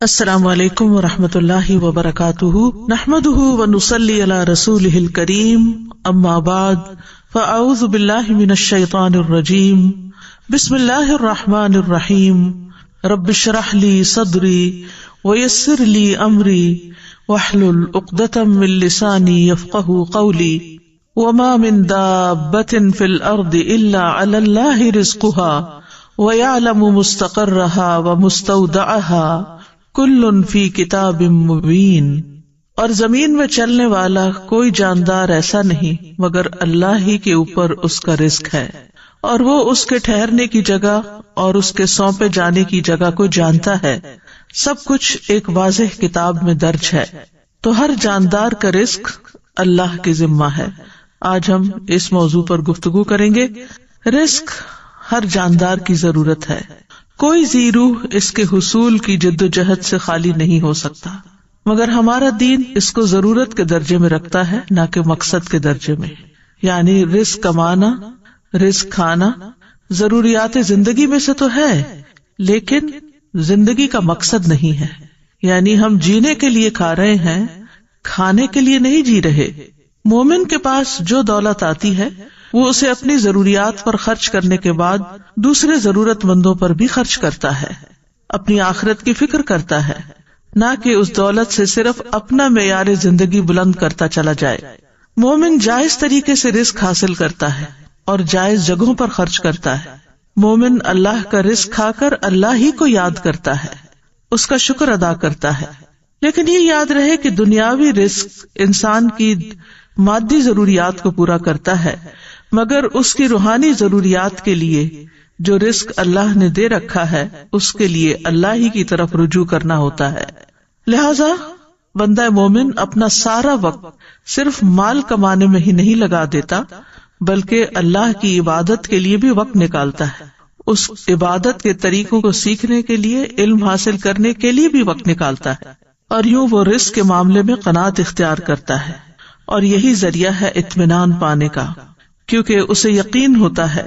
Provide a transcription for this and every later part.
السلام علیکم ورحمۃ اللہ وبرکاتہ، نحمده ونصلی علی رسولہ الکریم، اما بعد فاعوذ باللہ من الشیطان الرجیم، بسم اللہ الرحمن الرحیم، رب اشرح لی صدری ویسر لی امری واحلل عقدۃ من لسانی یفقہوا قولی، وما من دابۃ فی الارض الا علی اللہ رزقها وَيَعْلَمُ مُسْتَقَرَّهَا وَمُسْتَوْدَعَهَا كُلٌّ فِي كِتَابٍ مُبِينٍ۔ اور زمین میں چلنے والا کوئی جاندار ایسا نہیں مگر اللہ ہی کے اوپر اس کا رزق ہے، اور وہ اس کے ٹھہرنے کی جگہ اور اس کے سونپے جانے کی جگہ کو جانتا ہے۔ سب کچھ ایک واضح کتاب میں درج ہے۔ تو ہر جاندار کا رزق اللہ کے ذمہ ہے۔ آج ہم اس موضوع پر گفتگو کریں گے۔ رزق ہر جاندار کی ضرورت ہے، کوئی ذی روح اس کے حصول کی جد و جہد سے خالی نہیں ہو سکتا، مگر ہمارا دین اس کو ضرورت کے درجے میں رکھتا ہے، نہ کہ مقصد کے درجے میں۔ یعنی رزق کمانا، رزق کھانا ضروریات زندگی میں سے تو ہے، لیکن زندگی کا مقصد نہیں ہے۔ یعنی ہم جینے کے لیے کھا رہے ہیں، کھانے کے لیے نہیں جی رہے۔ مومن کے پاس جو دولت آتی ہے وہ اسے اپنی ضروریات پر خرچ کرنے کے بعد دوسرے ضرورت مندوں پر بھی خرچ کرتا ہے، اپنی آخرت کی فکر کرتا ہے، نہ کہ اس دولت سے صرف اپنا معیار زندگی بلند کرتا چلا جائے۔ مومن جائز طریقے سے رزق حاصل کرتا ہے اور جائز جگہوں پر خرچ کرتا ہے۔ مومن اللہ کا رزق کھا کر اللہ ہی کو یاد کرتا ہے، اس کا شکر ادا کرتا ہے۔ لیکن یہ یاد رہے کہ دنیاوی رزق انسان کی مادی ضروریات کو پورا کرتا ہے، مگر اس کی روحانی ضروریات کے لیے جو رزق اللہ نے دے رکھا ہے اس کے لیے اللہ ہی کی طرف رجوع کرنا ہوتا ہے۔ لہذا بندہ مومن اپنا سارا وقت صرف مال کمانے میں ہی نہیں لگا دیتا، بلکہ اللہ کی عبادت کے لیے بھی وقت نکالتا ہے، اس عبادت کے طریقوں کو سیکھنے کے لیے، علم حاصل کرنے کے لیے بھی وقت نکالتا ہے، اور یوں وہ رزق کے معاملے میں قناعت اختیار کرتا ہے، اور یہی ذریعہ ہے اطمینان پانے کا، کیونکہ اسے یقین ہوتا ہے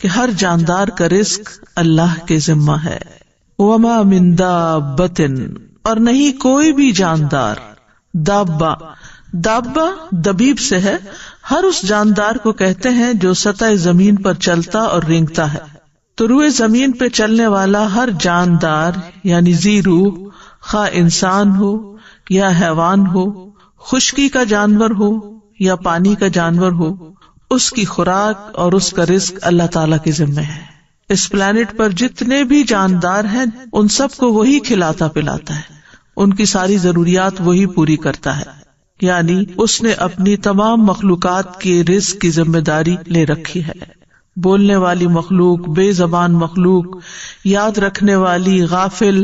کہ ہر جاندار کا رزق اللہ کے ذمہ ہے۔ وما من دابۃ، اور نہیں کوئی بھی جاندار۔ دابہ دبیب سے ہے، ہر اس جاندار کو کہتے ہیں جو سطح زمین پر چلتا اور رینگتا ہے۔ تو روئے زمین پہ چلنے والا ہر جاندار یعنی ذی روح، خواہ انسان ہو یا حیوان ہو، خشکی کا جانور ہو یا پانی کا جانور ہو، اس کی خوراک اور اس کا رزق اللہ تعالیٰ کے ذمہ ہے۔ اس پلانٹ پر جتنے بھی جاندار ہیں ان سب کو وہی کھلاتا پلاتا ہے، ان کی ساری ضروریات وہی پوری کرتا ہے۔ یعنی اس نے اپنی تمام مخلوقات کے رزق کی ذمہ داری لے رکھی ہے۔ بولنے والی مخلوق، بے زبان مخلوق، یاد رکھنے والی، غافل،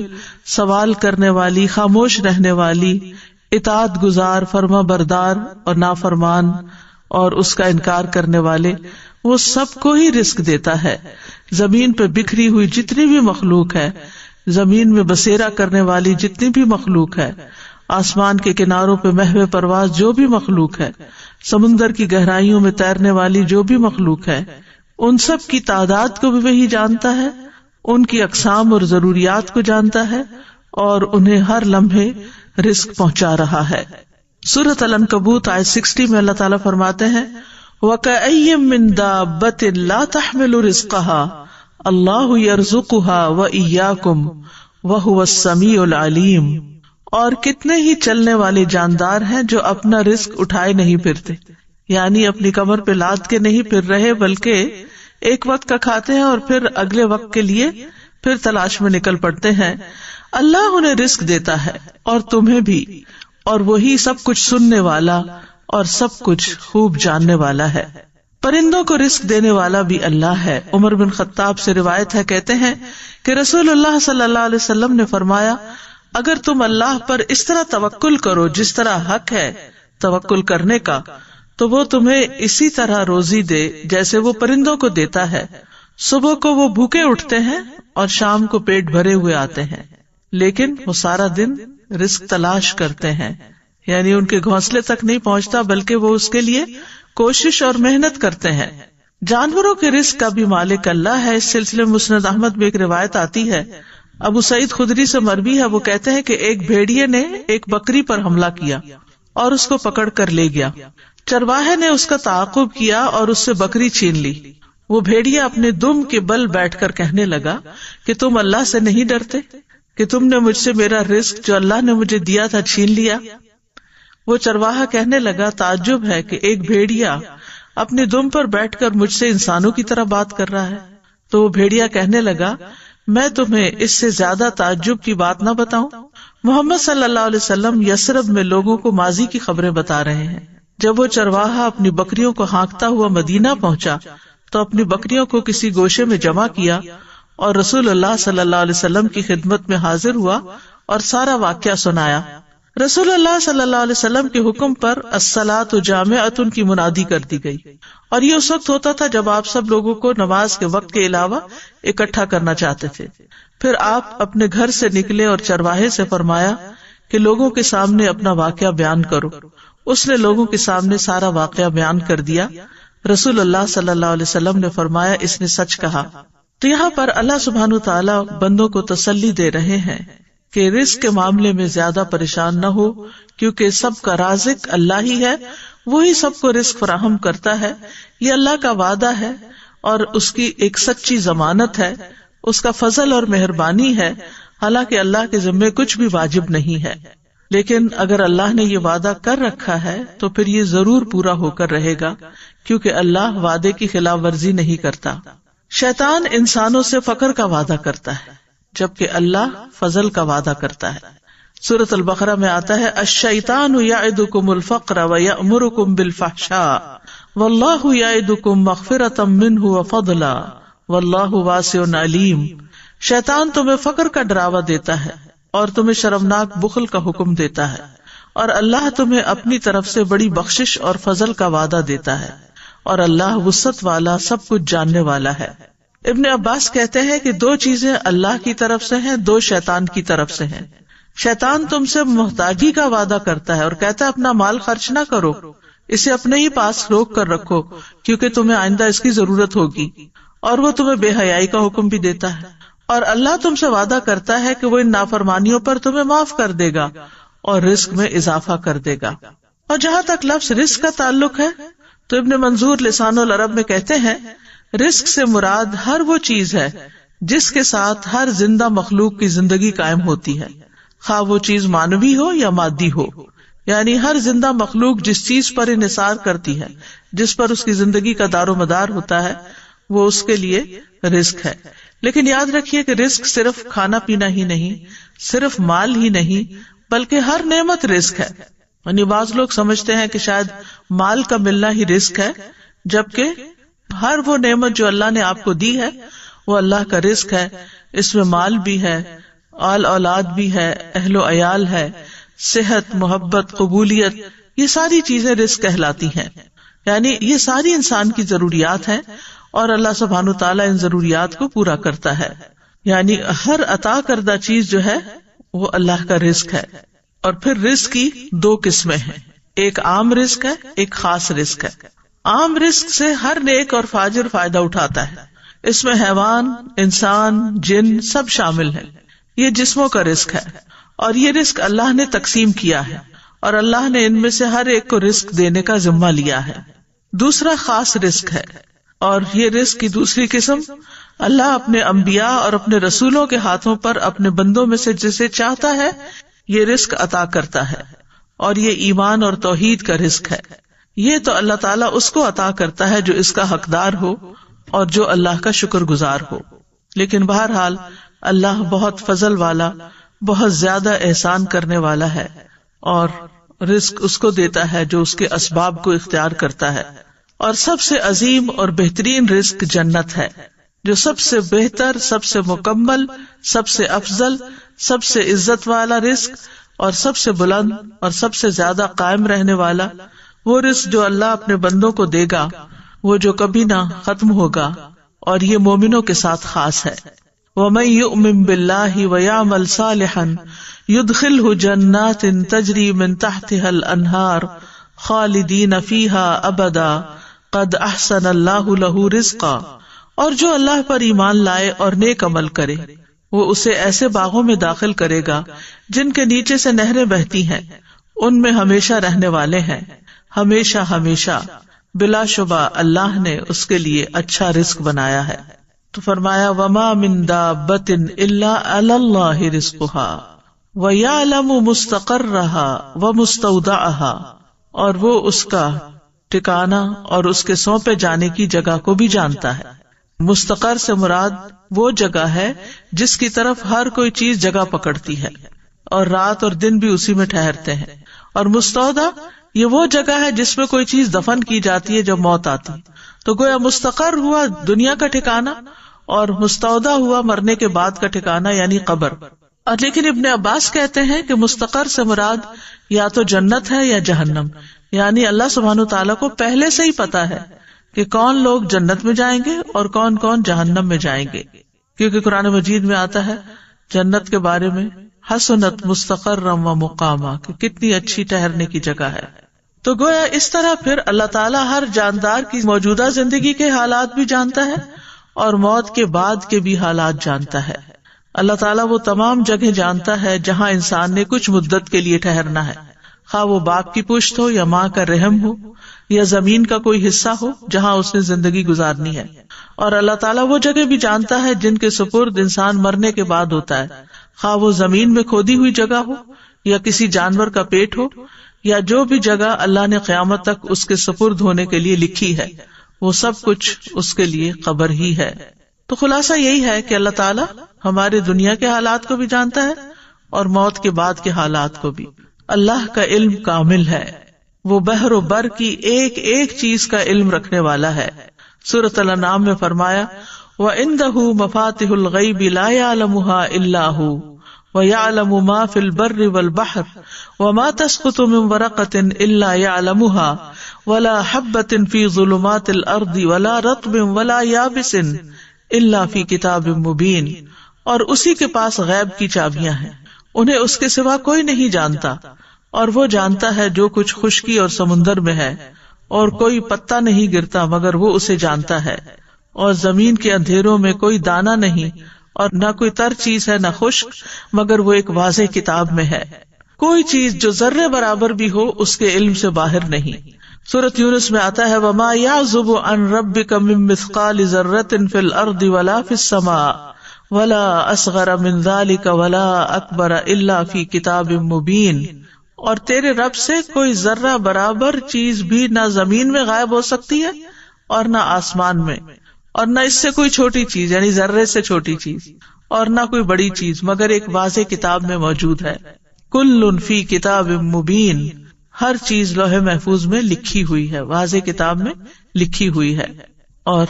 سوال کرنے والی، خاموش رہنے والی، اطاعت گزار، فرما بردار اور نافرمان اور اس کا انکار کرنے والے، وہ سب کو ہی رزق دیتا ہے۔ زمین پہ بکھری ہوئی جتنی بھی مخلوق ہے، زمین میں بسیرا کرنے والی جتنی بھی مخلوق ہے، آسمان کے کناروں پہ محو پرواز جو بھی مخلوق ہے، سمندر کی گہرائیوں میں تیرنے والی جو بھی مخلوق ہے، ان سب کی تعداد کو بھی وہی جانتا ہے، ان کی اقسام اور ضروریات کو جانتا ہے، اور انہیں ہر لمحے رزق پہنچا رہا ہے۔ سورۃ العنکبوت آیت 60 میں اللہ تعالیٰ فرماتے ہیں وَكَأَيٍّ مِّن دَابَّةٍ لَا تَحْمِلُ رِزْقَهَا اللَّهُ يَرْزُقُهَا وَإِيَّاكُمْ وَهُوَ السَّمِيعُ الْعَلِيمُ، اور کتنے ہی چلنے والے جاندار ہیں جو اپنا رزق اٹھائے نہیں پھرتے، یعنی اپنی کمر پہ لاد کے نہیں پھر رہے، بلکہ ایک وقت کا کھاتے ہیں اور پھر اگلے وقت کے لیے پھر تلاش میں نکل پڑتے ہیں۔ اللہ انہیں رزق دیتا ہے اور تمہیں بھی، اور وہی سب کچھ سننے والا اور سب کچھ خوب جاننے والا ہے۔ پرندوں کو رزق دینے والا بھی اللہ ہے۔ عمر بن خطاب سے روایت ہے، کہتے ہیں کہ رسول اللہ صلی اللہ علیہ وسلم نے فرمایا، اگر تم اللہ پر اس طرح توکل کرو جس طرح حق ہے توکل کرنے کا، تو وہ تمہیں اسی طرح روزی دے جیسے وہ پرندوں کو دیتا ہے۔ صبح کو وہ بھوکے اٹھتے ہیں اور شام کو پیٹ بھرے ہوئے آتے ہیں، لیکن وہ سارا دن رزق تلاش کرتے ہیں، یعنی ان کے گھونسلے تک نہیں پہنچتا بلکہ وہ اس کے لیے کوشش اور محنت کرتے ہیں۔ جانوروں کے رزق کا بھی مالک اللہ ہے۔ اس سلسلے میں مسند احمد میں ایک روایت آتی ہے، ابو سعید خدری سے مروی ہے، وہ کہتے ہیں کہ ایک بھیڑیے نے ایک بکری پر حملہ کیا اور اس کو پکڑ کر لے گیا. چرواہے نے اس کا تعاقب کیا اور اس سے بکری چھین لی. وہ بھیڑیا اپنے دم کے بل بیٹھ کر کہنے لگا کہ تم اللہ سے نہیں ڈرتے کہ تم نے مجھ سے میرا رزق جو اللہ نے مجھے دیا تھا چھین لیا. وہ چرواہا کہنے لگا تعجب ہے کہ ایک بھیڑیا اپنے دم پر بیٹھ کر مجھ سے انسانوں کی طرح بات کر رہا ہے. تو وہ بھیڑیا کہنے لگا میں تمہیں اس سے زیادہ تعجب کی بات نہ بتاؤں. محمد صلی اللہ علیہ وسلم یثرب میں لوگوں کو ماضی کی خبریں بتا رہے ہیں. جب وہ چرواہا اپنی بکریوں کو ہانکتا ہوا مدینہ پہنچا تو اپنی بکریوں کو کسی گوشے میں جمع کیا اور رسول اللہ صلی اللہ علیہ وسلم کی خدمت میں حاضر ہوا اور سارا واقعہ سنایا. رسول اللہ صلی اللہ علیہ وسلم کے حکم پر الصلاۃ جامعۃ کی منادی کر دی گئی، اور یہ اس وقت ہوتا تھا جب آپ سب لوگوں کو نماز کے وقت کے علاوہ اکٹھا کرنا چاہتے تھے. پھر آپ اپنے گھر سے نکلے اور چرواہے سے فرمایا کہ لوگوں کے سامنے اپنا واقعہ بیان کرو. اس نے لوگوں کے سامنے سارا واقعہ بیان کر دیا. رسول اللہ صلی اللہ علیہ وسلم نے فرمایا اس نے سچ کہا. تو یہاں پر اللہ سبحانہ تعالیٰ بندوں کو تسلی دے رہے ہیں کہ رزق کے معاملے میں زیادہ پریشان نہ ہو، کیونکہ سب کا رازق اللہ ہی ہے، وہی سب کو رزق فراہم کرتا ہے. یہ اللہ کا وعدہ ہے اور اس کی ایک سچی ضمانت ہے، اس کا فضل اور مہربانی ہے. حالانکہ اللہ کے ذمے کچھ بھی واجب نہیں ہے، لیکن اگر اللہ نے یہ وعدہ کر رکھا ہے تو پھر یہ ضرور پورا ہو کر رہے گا، کیونکہ اللہ وعدے کی خلاف ورزی نہیں کرتا. شیطان انسانوں سے فقر کا وعدہ کرتا ہے جبکہ اللہ فضل کا وعدہ کرتا ہے. سورۃ البقرہ میں آتا ہے الشیطان یعدکم الفقر ویأمرکم بالفحشاء واللہ یعدکم مغفرۃ منہ وفضلا واللہ واسع علیم. شیطان تمہیں فقر کا ڈراوا دیتا ہے اور تمہیں شرمناک بخل کا حکم دیتا ہے، اور اللہ تمہیں اپنی طرف سے بڑی بخشش اور فضل کا وعدہ دیتا ہے، اور اللہ وسعت والا سب کچھ جاننے والا ہے. ابن عباس کہتے ہیں کہ دو چیزیں اللہ کی طرف سے ہیں، دو شیطان کی طرف سے ہیں. شیطان تم سے محتاجی کا وعدہ کرتا ہے اور کہتا ہے اپنا مال خرچ نہ کرو، اسے اپنے ہی پاس روک کر رکھو کیونکہ تمہیں آئندہ اس کی ضرورت ہوگی، اور وہ تمہیں بے حیائی کا حکم بھی دیتا ہے. اور اللہ تم سے وعدہ کرتا ہے کہ وہ ان نافرمانیوں پر تمہیں معاف کر دے گا اور رزق میں اضافہ کر دے گا. اور جہاں تک لفظ رزق کا تعلق ہے تو ابن منظور لسان العرب میں کہتے ہیں رزق سے مراد ہر وہ چیز ہے جس کے ساتھ ہر زندہ مخلوق کی زندگی قائم ہوتی ہے، خواہ وہ چیز مانوی ہو یا مادی ہو. یعنی ہر زندہ مخلوق جس چیز پر انحصار کرتی ہے، جس پر اس کی زندگی کا دار و مدار ہوتا ہے، وہ اس کے لیے رزق ہے. لیکن یاد رکھیے کہ رزق صرف کھانا پینا ہی نہیں، صرف مال ہی نہیں، بلکہ ہر نعمت رزق ہے. یعنی بعض لوگ سمجھتے ہیں کہ شاید مال کا ملنا ہی رزق ہے، جبکہ ہر وہ نعمت جو اللہ نے آپ کو دی ہے وہ اللہ کا رزق ہے. اس میں مال بھی ہے، آل اولاد بھی ہے، اہل و عیال ہے، صحت، محبت، قبولیت، یہ ساری چیزیں رزق کہلاتی ہیں. یعنی یہ ساری انسان کی ضروریات ہیں اور اللہ سبحانہ تعالیٰ ان ضروریات کو پورا کرتا ہے. یعنی ہر عطا کردہ چیز جو ہے وہ اللہ کا رزق ہے. اور پھر رزق کی دو قسمیں ہیں، ایک عام رزق ہے، ایک خاص رزق ہے. عام رزق سے ہر نیک اور فاجر فائدہ اٹھاتا ہے، اس میں حیوان، انسان، جن سب شامل ہیں. یہ جسموں کا رزق ہے اور یہ رزق اللہ نے تقسیم کیا ہے اور اللہ نے ان میں سے ہر ایک کو رزق دینے کا ذمہ لیا ہے. دوسرا خاص رزق ہے، اور یہ رزق کی دوسری قسم اللہ اپنے انبیاء اور اپنے رسولوں کے ہاتھوں پر اپنے بندوں میں سے جسے چاہتا ہے یہ رزق عطا کرتا ہے، اور یہ ایمان اور توحید کا رزق ہے. یہ تو اللہ تعالیٰ اس کو عطا کرتا ہے جو اس کا حقدار ہو اور جو اللہ کا شکر گزار ہو. لیکن بہرحال اللہ بہت فضل والا، بہت زیادہ احسان کرنے والا ہے، اور رزق اس کو دیتا ہے جو اس کے اسباب کو اختیار کرتا ہے. اور سب سے عظیم اور بہترین رزق جنت ہے، جو سب سے بہتر، سب سے مکمل، سب سے افضل، سب سے عزت والا رزق اور سب سے بلند اور سب سے زیادہ قائم رہنے والا وہ رزق جو اللہ اپنے بندوں کو دے گا، وہ جو کبھی نہ ختم ہوگا، اور یہ مومنوں کے ساتھ خاص ہے. وَمَن يُؤْمِن بِاللَّهِ وَيَعْمَلْ صَالِحًا يُدْخِلْهُ جَنَّاتٍ تَجْرِي مِن تَحْتِهَا الْأَنْهَارُ خَالِدِينَ فِيهَا أَبَدًا قَدْ أَحْسَنَ اللَّهُ لَهُ رِزْقًا. اور جو اللہ پر ایمان لائے اور نیک عمل کرے وہ اسے ایسے باغوں میں داخل کرے گا جن کے نیچے سے نہریں بہتی ہیں، ان میں ہمیشہ رہنے والے ہیں، ہمیشہ ہمیشہ، بلا شبہ اللہ نے اس کے لیے اچھا رزق بنایا ہے۔ تو فرمایا وما من دابۃ الا علی اللہ رزقها ویعلم مستقرها ومستودعها، اور وہ اس کا ٹھکانہ اور اس کے سونپے جانے کی جگہ کو بھی جانتا ہے۔ مستقر سے مراد وہ جگہ ہے جس کی طرف ہر کوئی چیز جگہ پکڑتی ہے اور رات اور دن بھی اسی میں ٹھہرتے ہیں، اور مستودع یہ وہ جگہ ہے جس میں کوئی چیز دفن کی جاتی ہے جب موت آتی، تو گویا مستقر ہوا دنیا کا ٹھکانہ اور مستودع ہوا مرنے کے بعد کا ٹھکانہ یعنی قبر۔ اور لیکن ابن عباس کہتے ہیں کہ مستقر سے مراد یا تو جنت ہے یا جہنم، یعنی اللہ سبحانہ تعالیٰ کو پہلے سے ہی پتا ہے کہ کون لوگ جنت میں جائیں گے اور کون کون جہنم میں جائیں گے، کیونکہ قرآن مجید میں آتا ہے جنت کے بارے میں حسنت مستقرم و مقاما، کہ کتنی اچھی ٹھہرنے کی جگہ ہے۔ تو گویا اس طرح پھر اللہ تعالیٰ ہر جاندار کی موجودہ زندگی کے حالات بھی جانتا ہے اور موت کے بعد کے بھی حالات جانتا ہے۔ اللہ تعالیٰ وہ تمام جگہ جانتا ہے جہاں انسان نے کچھ مدت کے لیے ٹھہرنا ہے، خواہ وہ باپ کی پشت ہو یا ماں کا رحم ہو یا زمین کا کوئی حصہ ہو جہاں اس نے زندگی گزارنی ہے، اور اللہ تعالیٰ وہ جگہ بھی جانتا ہے جن کے سپرد انسان مرنے کے بعد ہوتا ہے، خواہ وہ زمین میں کھودی ہوئی جگہ ہو یا کسی جانور کا پیٹ ہو یا جو بھی جگہ اللہ نے قیامت تک اس کے سپرد ہونے کے لیے لکھی ہے، وہ سب کچھ اس کے لیے قبر ہی ہے۔ تو خلاصہ یہی ہے کہ اللہ تعالیٰ ہمارے دنیا کے حالات کو بھی جانتا ہے اور موت کے بعد کے حالات کو بھی۔ اللہ کا علم کامل ہے، وہ بحر و بر کی ایک ایک چیز کا علم رکھنے والا ہے۔ سورۃ الانعام میں فرمایا وَعِندَهُ مَفَاتِحُ الْغَيْبِ لَا يَعْلَمُهَا إِلَّا هُوَ وَيَعْلَمُ مَا فِي الْبَرِّ وَالْبَحْرِ وَمَا تَسْقُطُ مِنْ وَرَقَةٍ إِلَّا يَعْلَمُهَا وَلَا حَبَّةٍ فِي ظُلُمَاتِ الْأَرْضِ وَلَا رَطْبٍ وَلَا يَابِسٍ إِلَّا فِي كِتَابٍ مُبِينٍ، اور اسی کے پاس غیب کی چابیاں ہیں، انہیں اس کے سوا کوئی نہیں جانتا، اور وہ جانتا ہے جو کچھ خشکی اور سمندر میں ہے، اور کوئی پتا نہیں گرتا مگر وہ اسے جانتا ہے، اور زمین کے اندھیروں میں کوئی دانہ نہیں، اور نہ کوئی تر چیز ہے نہ خشک مگر وہ ایک واضح کتاب میں ہے۔ کوئی چیز جو ذرے برابر بھی ہو اس کے علم سے باہر نہیں۔ سورۃ یونس میں آتا ہے وَمَا يَعْزُبُ عَنْ رَبِّكَ مِن مِّثْقَالِ ذَرَّةٍ فِي الْأَرْضِ وَلَا فِي السَّمَاءِ وَلَا أَصْغَرَ مِن ذَلِكَ وَلَا أَكْبَرَ إِلَّا فِي كِتَابٍ مُّبِينٍ، اور تیرے رب سے کوئی ذرہ برابر چیز بھی نہ زمین میں غائب ہو سکتی ہے اور نہ آسمان میں، اور نہ اس سے کوئی چھوٹی چیز یعنی ذرے سے چھوٹی چیز اور نہ کوئی بڑی چیز مگر ایک واضح کتاب میں موجود ہے۔ کل فی کتاب مبین، ہر چیز لوح محفوظ میں لکھی ہوئی ہے، واضح کتاب میں لکھی ہوئی ہے۔ اور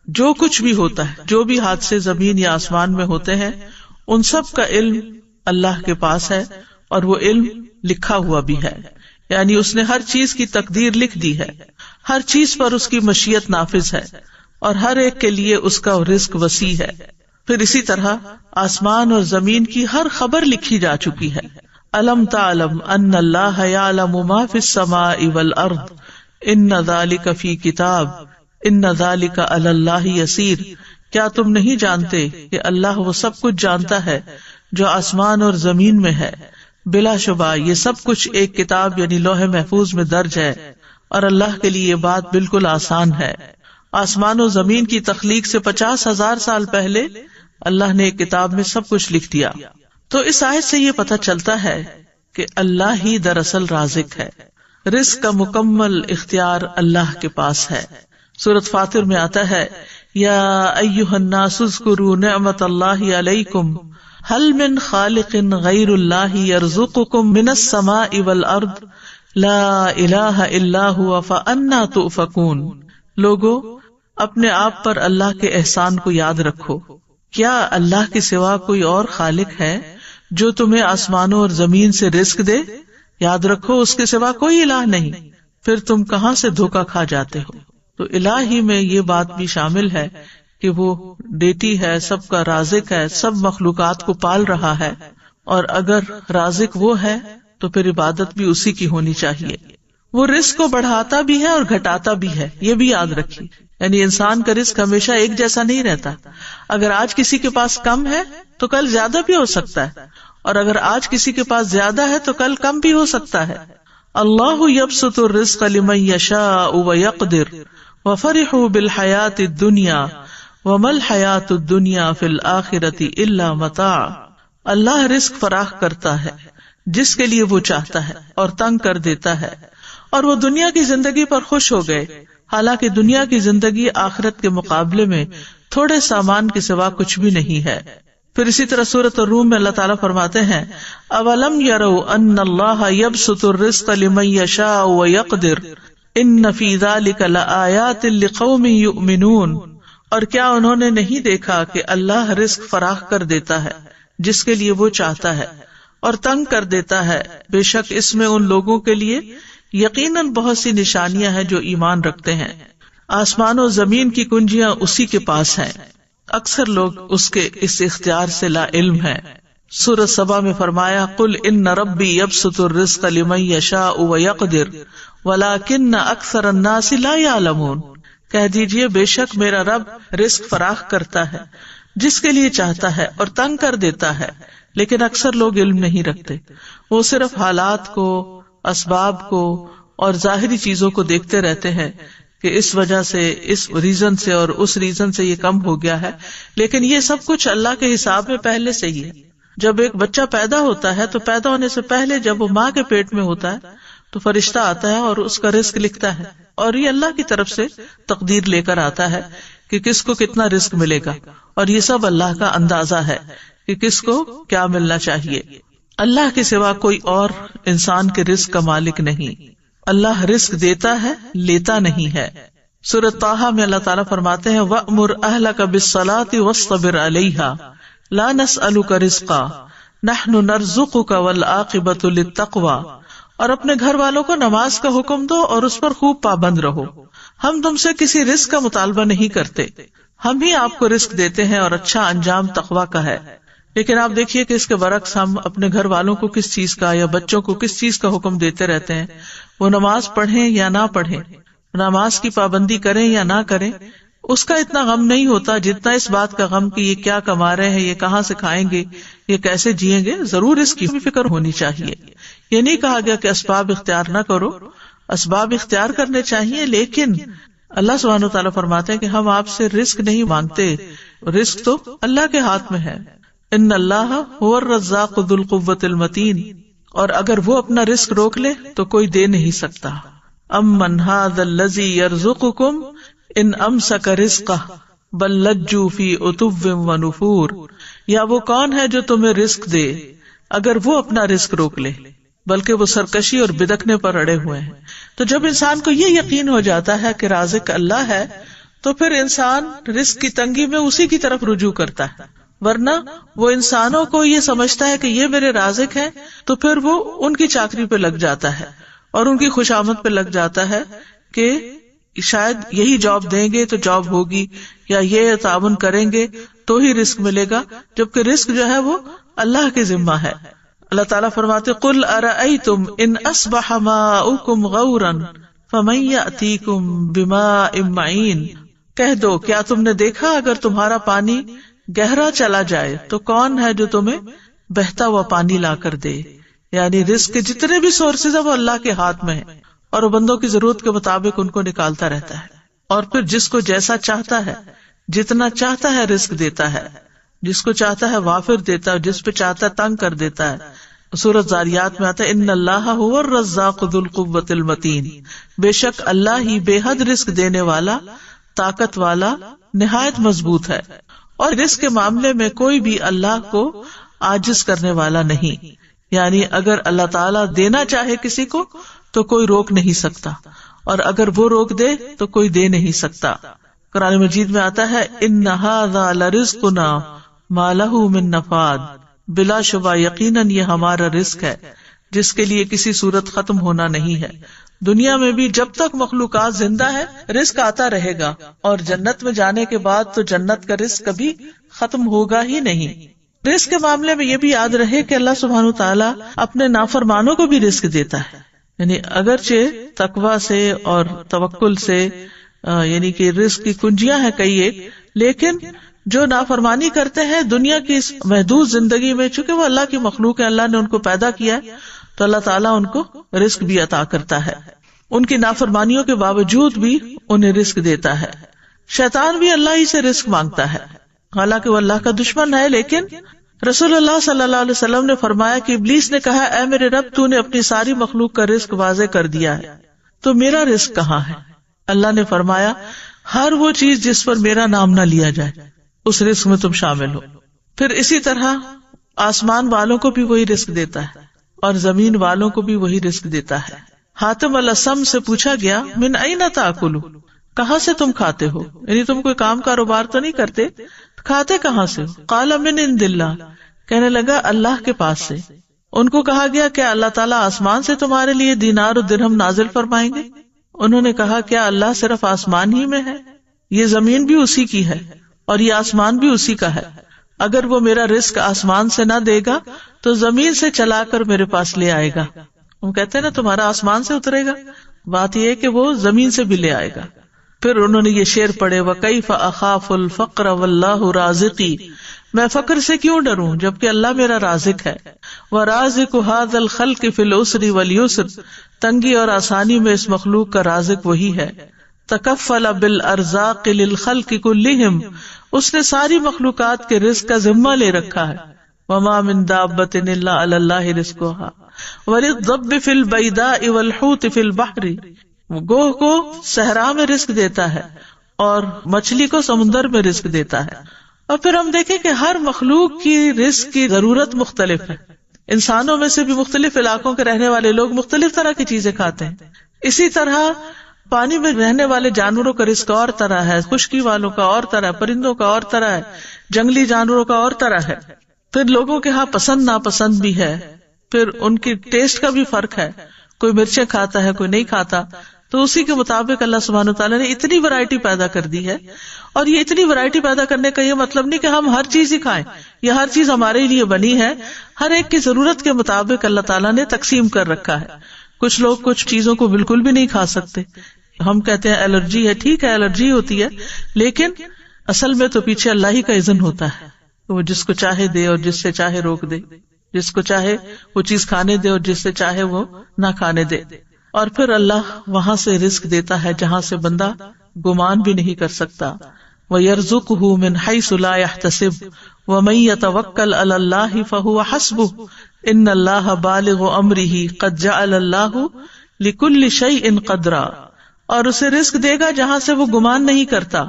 جو کچھ بھی ہوتا ہے، جو بھی حادثے زمین یا آسمان میں ہوتے ہیں، ان سب کا علم اللہ کے پاس ہے، اور وہ علم لکھا ہوا بھی ہے، یعنی اس نے ہر چیز کی تقدیر لکھ دی ہے، ہر چیز پر اس کی مشیت نافذ ہے، اور ہر ایک کے لیے اس کا رزق وسیع ہے۔ پھر اسی طرح آسمان اور زمین کی ہر خبر لکھی جا چکی ہے۔ الم تعلم ان اللہ یعلم ما فی السماء والارض ان ذلک فی کتاب ان ذلک علی اللہ یسیر، کیا تم نہیں جانتے کہ اللہ وہ سب کچھ جانتا ہے جو آسمان اور زمین میں ہے، بلا شبہ یہ سب کچھ ایک کتاب یعنی لوح محفوظ میں درج ہے، اور اللہ کے لیے یہ بات بالکل آسان ہے۔ آسمان و زمین کی تخلیق سے 50,000 سال پہلے اللہ نے ایک کتاب میں سب کچھ لکھ دیا۔ تو اس آیت سے یہ پتہ چلتا ہے کہ اللہ ہی دراصل رازق ہے، رزق کا مکمل اختیار اللہ کے پاس ہے۔ سورۃ فاطر میں آتا ہے یا ایھا الناس اذکروا نعمت اللہ علیکم هل من خالق غیر اللہ یرزقکم من السماء والارض لا الہ الا هو فانا تؤفکون۔ لوگو اپنے آپ پر اللہ کے احسان کو یاد رکھو، کیا اللہ کے سوا کوئی اور خالق ہے جو تمہیں آسمانوں اور زمین سے رزق دے؟ یاد رکھو اس کے سوا کوئی الہ نہیں، پھر تم کہاں سے دھوکا کھا جاتے ہو۔ تو الہ ہی میں یہ بات بھی شامل ہے کہ وہ ڈیٹی ہے، سب کا رازق ہے، سب مخلوقات کو پال رہا ہے، اور اگر رازق وہ ہے تو پھر عبادت بھی اسی کی ہونی چاہیے۔ وہ رزق کو بڑھاتا بھی ہے اور گھٹاتا بھی ہے، یہ بھی یاد رکھیے، یعنی انسان کا رزق ہمیشہ ایک جیسا نہیں رہتا۔ اگر آج کسی کے پاس کم ہے تو کل زیادہ بھی ہو سکتا ہے، اور اگر آج کسی کے پاس زیادہ ہے تو کل کم بھی ہو سکتا ہے. اللہ یبسط الرزق لمن یشاء ویقدر وفرحوا بالحیاۃ الدنیا وما الحیاۃ الدنیا فی الآخرۃ الا متاع. اللہ رزق فراخ کرتا ہے جس کے لیے وہ چاہتا ہے اور تنگ کر دیتا ہے، اور وہ دنیا کی زندگی پر خوش ہو گئے، حالانکہ دنیا کی زندگی آخرت کے مقابلے میں تھوڑے سامان کے سوا کچھ بھی نہیں ہے. پھر اسی طرح سورۃ الروم میں اللہ تعالیٰ فرماتے ہیں اولم یروا ان اللہ یبسط الرزق لمن یشاء ویقدر ان فی ذلک لآیات لقوم یؤمنون. اور کیا انہوں نے نہیں دیکھا کہ اللہ رزق فراخ کر دیتا ہے جس کے لیے وہ چاہتا ہے اور تنگ کر دیتا ہے، بے شک اس میں ان لوگوں کے لیے یقیناً بہت سی نشانیاں ہیں جو ایمان رکھتے ہیں. آسمان و زمین کی کنجیاں اسی کے پاس ہیں، اکثر لوگ اس کے اس اختیار سے لا علم ہیں. سورۃ سبا میں فرمایا قل ان ربی یبسط الرزق لمن یشاء ویقدر ولکن اکثر الناس لا یعلمون. کہہ دیجئے بے شک میرا رب رزق فراخ کرتا ہے جس کے لیے چاہتا ہے اور تنگ کر دیتا ہے، لیکن اکثر لوگ علم نہیں رکھتے. وہ صرف حالات کو، اسباب کو اور ظاہری چیزوں کو دیکھتے رہتے ہیں کہ اس وجہ سے، اس ریزن سے اور اس ریزن سے یہ کم ہو گیا ہے، لیکن یہ سب کچھ اللہ کے حساب میں پہلے سے ہی ہے. جب ایک بچہ پیدا ہوتا ہے تو پیدا ہونے سے پہلے جب وہ ماں کے پیٹ میں ہوتا ہے تو فرشتہ آتا ہے اور اس کا رزق لکھتا ہے، اور یہ اللہ کی طرف سے تقدیر لے کر آتا ہے کہ کس کو کتنا رزق ملے گا، اور یہ سب اللہ کا اندازہ ہے کہ کس کو کیا ملنا چاہیے. اللہ کے سوا کوئی اور انسان کے رزق کا مالک نہیں. اللہ رزق دیتا ہے، لیتا نہیں ہے. سورۃ طٰہٰ میں اللہ تعالیٰ فرماتے ہیں وَأْمُرْ أَهْلَكَ بِالصَّلَاةِ وَاصْطَبِرْ عَلَيْهَا لَا نَسْأَلُكَ رِزْقًا نَحْنُ نَرْزُقُكَ وَالْعَاقِبَةُ لِلتَّقْوَىٰ. اور اپنے گھر والوں کو نماز کا حکم دو اور اس پر خوب پابند رہو. ہم تم سے کسی رزق کا مطالبہ نہیں کرتے، ہم ہی آپ کو رزق دیتے ہیں اور اچھا انجام تقویٰ کا ہے. لیکن آپ دیکھیے کہ اس کے برعکس ہم اپنے گھر والوں کو کس چیز کا یا بچوں کو کس چیز کا حکم دیتے رہتے ہیں. وہ نماز پڑھیں یا نہ پڑھیں، نماز کی پابندی کریں یا نہ کریں، اس کا اتنا غم نہیں ہوتا جتنا اس بات کا غم کہ یہ کیا کما رہے ہیں، یہ کہاں سے کھائیں گے، یہ کیسے جیئیں گے. ضرور اس کی بھی فکر ہونی چاہیے. یہ نہیں کہا گیا کہ اسباب اختیار نہ کرو، اسباب اختیار کرنے چاہیے، لیکن اللہ سبحانہ وتعالیٰ فرماتے ہیں کہ ہم آپ سے رزق نہیں مانگتے، رزق تو اللہ کے ہاتھ میں ہے. ان اللہ هو الرزاق ذو القوۃ المتین. اور اگر وہ اپنا رزق روک لے تو کوئی دے نہیں سکتا. امن ھذا الذی یرزقکم ان امسک رزقہ بل لجوا فی عتو ونفور. یا وہ کون ہے جو تمہیں رزق دے اگر وہ اپنا رزق روک لے، بلکہ وہ سرکشی اور بدکنے پر اڑے ہوئے ہیں. تو جب انسان کو یہ یقین ہو جاتا ہے کہ رازق اللہ ہے تو پھر انسان رزق کی تنگی میں اسی کی طرف رجوع کرتا ہے. ورنہ وہ انسانوں کو یہ سمجھتا ہے کہ یہ میرے رازق ہیں تو پھر وہ ان کی چاکری پہ لگ جاتا ہے اور ان کی خوشامد پہ لگ جاتا ہے کہ شاید یہی جاب دیں گے تو جاب ہوگی، یا یہ تعاون کریں گے تو ہی رزق ملے گا، جبکہ رزق جو ہے وہ اللہ کے ذمہ ہے. اللہ تعالیٰ فرماتے قل ارأیتم ان اصبح ماؤکم غورا فمن یأتیکم بماء معین. کہہ دو کیا تم نے دیکھا اگر تمہارا پانی گہرا چلا جائے تو کون ہے جو تمہیں بہتا ہوا پانی لا کر دے. یعنی رزق کے جتنے بھی سورسز ہیں وہ اللہ کے ہاتھ میں ہیں، اور وہ بندوں کی ضرورت کے مطابق ان کو نکالتا رہتا ہے، اور پھر جس کو جیسا چاہتا ہے، جتنا چاہتا ہے رزق دیتا ہے، جس کو چاہتا ہے وافر دیتا ہے، جس پہ چاہتا ہے تنگ کر دیتا ہے. سورۃ ذاریات میں آتا ہے ان اللہ هو الرزاق ذو القوۃ المتین. بے شک اللہ ہی بے حد رزق دینے والا، طاقت والا، نہایت مضبوط ہے. اور رزق کے معاملے میں کوئی بھی اللہ کو عاجز کرنے والا نہیں. یعنی اگر اللہ تعالیٰ دینا چاہے کسی کو تو کوئی روک نہیں سکتا، اور اگر وہ روک دے تو کوئی دے نہیں سکتا. قرآن مجید میں آتا ہے ان ھذا لرزقنا ما لہ من نفاد. بلا شبہ یقیناً یہ ہمارا رزق ہے جس کے لیے کسی صورت ختم ہونا نہیں ہے. دنیا میں بھی جب تک مخلوقات زندہ ہے رزق آتا رہے گا، اور جنت میں جانے کے بعد تو جنت کا رزق کبھی ختم ہوگا ہی نہیں. رزق کے معاملے میں یہ بھی یاد رہے کہ اللہ سبحانہ تعالیٰ اپنے نافرمانوں کو بھی رزق دیتا ہے. یعنی اگرچہ تقویٰ سے اور توکل سے یعنی کہ رزق کی کنجیاں ہیں کئی ایک، لیکن جو نافرمانی کرتے ہیں دنیا کی اس محدود زندگی میں، چونکہ وہ اللہ کی مخلوق ہے، اللہ نے ان کو پیدا کیا ہے، تو اللہ تعالیٰ ان کو رزق بھی عطا کرتا ہے، ان کی نافرمانیوں کے باوجود بھی انہیں رزق دیتا ہے۔ شیطان بھی اللہ ہی سے رزق مانگتا ہے، حالانکہ وہ اللہ کا دشمن ہے، لیکن رسول اللہ صلی اللہ علیہ وسلم نے فرمایا کہ ابلیس نے کہا، اے میرے رب، تو نے اپنی ساری مخلوق کا رزق واضح کر دیا ہے، تو میرا رزق کہاں ہے؟ اللہ نے فرمایا، ہر وہ چیز جس پر میرا نام نہ لیا جائے اس رزق میں تم شامل ہو۔ پھر اسی طرح آسمان والوں کو بھی وہی رزق دیتا ہے اور زمین والوں کو بھی وہی رزق دیتا ہے۔ حاتم الاسم سے پوچھا گیا، من این تاکلو، کہاں سے تم کھاتے ہو؟ یعنی تم کوئی کام کاروبار تو نہیں کرتے، کھاتے کہاں سے ہو؟ قال من عند اللہ، کہنے لگا اللہ کے پاس سے۔ ان کو کہا گیا، کیا اللہ تعالیٰ آسمان سے تمہارے لیے دینار و درہم نازل فرمائیں گے؟ انہوں نے کہا، کیا اللہ صرف آسمان ہی میں ہے؟ یہ زمین بھی اسی کی ہے اور یہ آسمان بھی اسی کا ہے، اگر وہ میرا رزق آسمان سے نہ دے گا تو زمین سے چلا کر میرے پاس لے آئے گا۔ ہم کہتے ہیں نا تمہارا آسمان سے اترے گا، بات یہ ہے کہ وہ زمین سے بھی لے آئے گا۔ پھر انہوں نے یہ شعر پڑھے، وَكَيْفَ أَخَافُ الْفَقْرَ وَاللَّهُ رَازِقِي، میں فقر سے کیوں ڈروں جبکہ اللہ میرا رازق ہے۔ وَرَازِقُ هَذَا الْخَلْقِ فِي الْعُسْرِ وَالْيُسْرِ، تنگی اور آسانی میں اس مخلوق کا رازق وہی ہے۔ تکفل بالارزاق للخلق کلہم، اس نے ساری مخلوقات کے رزق کا ذمہ لے رکھا ہے۔ وما من دابۃ الا علی اللہ رزقها وللضب فی البیداء والحوت فی البحر، گوہ کو صحرا میں رزق دیتا ہے اور مچھلی کو سمندر میں رزق دیتا ہے۔ اور پھر ہم دیکھیں کہ ہر مخلوق کی رزق کی ضرورت مختلف ہے، انسانوں میں سے بھی مختلف علاقوں کے رہنے والے لوگ مختلف طرح کی چیزیں کھاتے ہیں، اسی طرح پانی میں رہنے والے جانوروں کا رزق اور طرح ہے، خشکی والوں کا اور طرح، پرندوں کا اور طرح ہے، جنگلی جانوروں کا اور طرح ہے۔ پھر لوگوں کے ہاں پسند ناپسند بھی ہے، پھر ان کی ٹیسٹ کا بھی فرق ہے، کوئی مرچیں کھاتا ہے کوئی نہیں کھاتا، تو اسی کے مطابق اللہ سبحانہ وتعالیٰ نے اتنی ورائٹی پیدا کر دی ہے۔ اور یہ اتنی ورائٹی پیدا کرنے کا یہ مطلب نہیں کہ ہم ہر چیز ہی کھائیں، یہ ہر چیز ہمارے لیے بنی ہے، ہر ایک کی ضرورت کے مطابق اللہ تعالیٰ نے تقسیم کر رکھا ہے۔ کچھ لوگ کچھ چیزوں کو بالکل بھی نہیں کھا سکتے، ہم کہتے ہیں الرجی ہے، ٹھیک ہے الرجی ہوتی ہے، لیکن اصل میں تو پیچھے اللہ ہی کا اذن ہوتا ہے، وہ جس کو چاہے دے اور جس سے چاہے روک دے، جس کو چاہے وہ چیز کھانے دے اور جس سے چاہے وہ نہ کھانے دے۔ اور پھر اللہ وہاں سے رزق دیتا ہے جہاں سے بندہ گمان بھی نہیں کر سکتا۔ وَيَرْزُقُهُ مِنْ حَيْثُ لَا يَحْتَسِبُ وَمَن يَتَوَكَّلْ عَلَى اللَّهِ فَهُوَ حَسْبُهُ إِنَّ اللَّهَ بَالِغُ أَمْرِهِ قَدْ جَعَلَ اللَّهُ لِكُلِّ شَيْءٍ قَدْرًا، اور اسے رزق دے گا جہاں سے وہ گمان نہیں کرتا،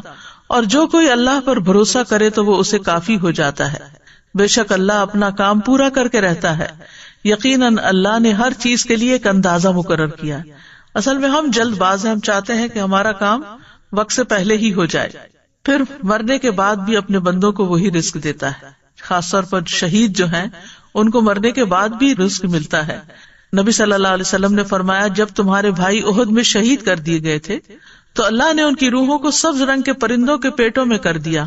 اور جو کوئی اللہ پر بھروسہ کرے تو وہ اسے کافی ہو جاتا ہے۔ بے شک اللہ اپنا کام پورا کر کے رہتا ہے، یقیناً اللہ نے ہر چیز کے لیے ایک اندازہ مقرر کیا۔ اصل میں ہم جلد باز ہیں، ہم چاہتے ہیں کہ ہمارا کام وقت سے پہلے ہی ہو جائے، پھر مرنے کے بعد بھی اپنے بندوں کو وہی رزق دیتا ہے، خاص طور پر شہید جو ہیں ان کو مرنے کے بعد بھی رزق ملتا ہے۔ نبی صلی اللہ علیہ وسلم نے فرمایا، جب تمہارے بھائی احد میں شہید کر دیے گئے تھے تو اللہ نے ان کی روحوں کو سبز رنگ کے پرندوں کے پیٹوں میں کر دیا،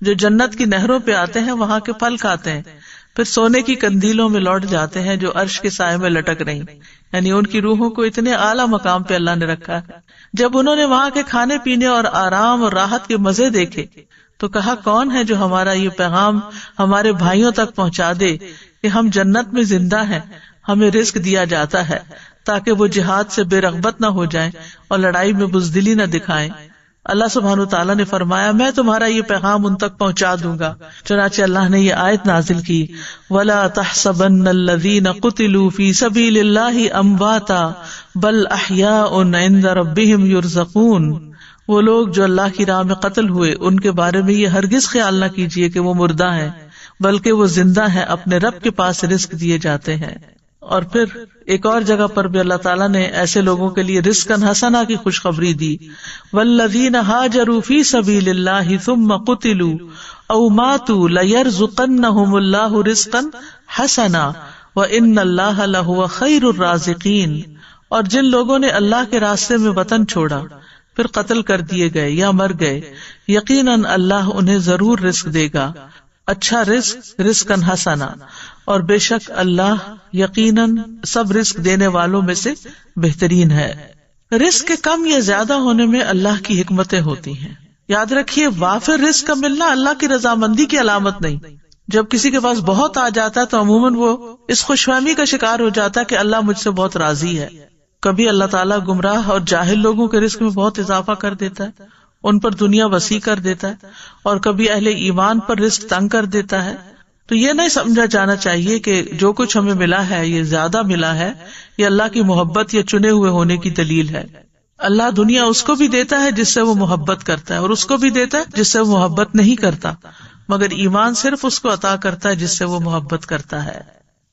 جو جنت کی نہروں پہ آتے ہیں، وہاں کے پھل کھاتے ہیں، پھر سونے کی قندیلوں میں لوٹ جاتے ہیں جو عرش کے سائے میں لٹک رہی، یعنی ان کی روحوں کو اتنے اعلیٰ مقام پہ اللہ نے رکھا ہے۔ جب انہوں نے وہاں کے کھانے پینے اور آرام اور راحت کے مزے دیکھے تو کہا، کون ہے جو ہمارا یہ پیغام ہمارے بھائیوں تک پہنچا دے کہ ہم جنت میں زندہ ہیں، ہمیں رزق دیا جاتا ہے تاکہ وہ جہاد سے بے رغبت نہ ہو جائیں اور لڑائی میں بزدلی نہ دکھائیں۔ اللہ سبحانہ تعالیٰ نے فرمایا، میں تمہارا یہ پیغام ان تک پہنچا دوں گا۔ چنانچہ اللہ نے یہ آیت نازل کی، وَلَا تَحْسَبَنَّ الَّذِينَ قُتِلُوا فِي سَبِيلِ اللَّهِ أَمْوَاتًا بَلْ أَحْيَاءٌ عِندَ رَبِّهِمْ يُرْزَقُونَ، وہ لوگ جو اللہ کی راہ میں قتل ہوئے ان کے بارے میں یہ ہرگز خیال نہ کیجیے کہ وہ مردہ ہیں، بلکہ وہ زندہ ہیں، اپنے رب کے پاس رزق دیے جاتے ہیں۔ اور پھر ایک اور جگہ پر بھی اللہ تعالیٰ نے ایسے لوگوں کے لیے رزقا حسنا کی خوشخبری دی، والذین ہاجروا فی سبیل اللہ ثم قتلوا او ماتوا لیرزقنہم اللہ رزقا حسنا وان اللہ لہو خیر الرازقین، اور جن لوگوں نے اللہ کے راستے میں وطن چھوڑا پھر قتل کر دیے گئے یا مر گئے، یقیناً اللہ انہیں ضرور رزق دے گا، اچھا رزق، رزقا حسنا، اور بے شک اللہ یقیناً سب رزق دینے والوں میں سے بہترین ہے۔ رزق کے کم یا زیادہ ہونے میں اللہ کی حکمتیں ہوتی ہیں، یاد رکھیے وافر رزق کا ملنا اللہ کی رضامندی کی علامت نہیں. جب کسی کے پاس بہت آ جاتا ہے تو عموماً وہ اس خوش فہمی کا شکار ہو جاتا ہے کہ اللہ مجھ سے بہت راضی ہے. کبھی اللہ تعالیٰ گمراہ اور جاہل لوگوں کے رزق میں بہت اضافہ کر دیتا ہے، ان پر دنیا وسیع کر دیتا ہے، اور کبھی اہل ایمان پر رزق تنگ کر دیتا ہے. تو یہ نہیں سمجھا جانا چاہیے کہ جو کچھ ہمیں ملا ہے یہ زیادہ ملا ہے، یہ اللہ کی محبت یا چنے ہوئے ہونے کی دلیل ہے. اللہ دنیا اس کو بھی دیتا ہے جس سے وہ محبت کرتا ہے، اور اس کو بھی دیتا ہے جس سے وہ محبت نہیں کرتا، مگر ایمان صرف اس کو عطا کرتا ہے جس سے وہ محبت کرتا ہے.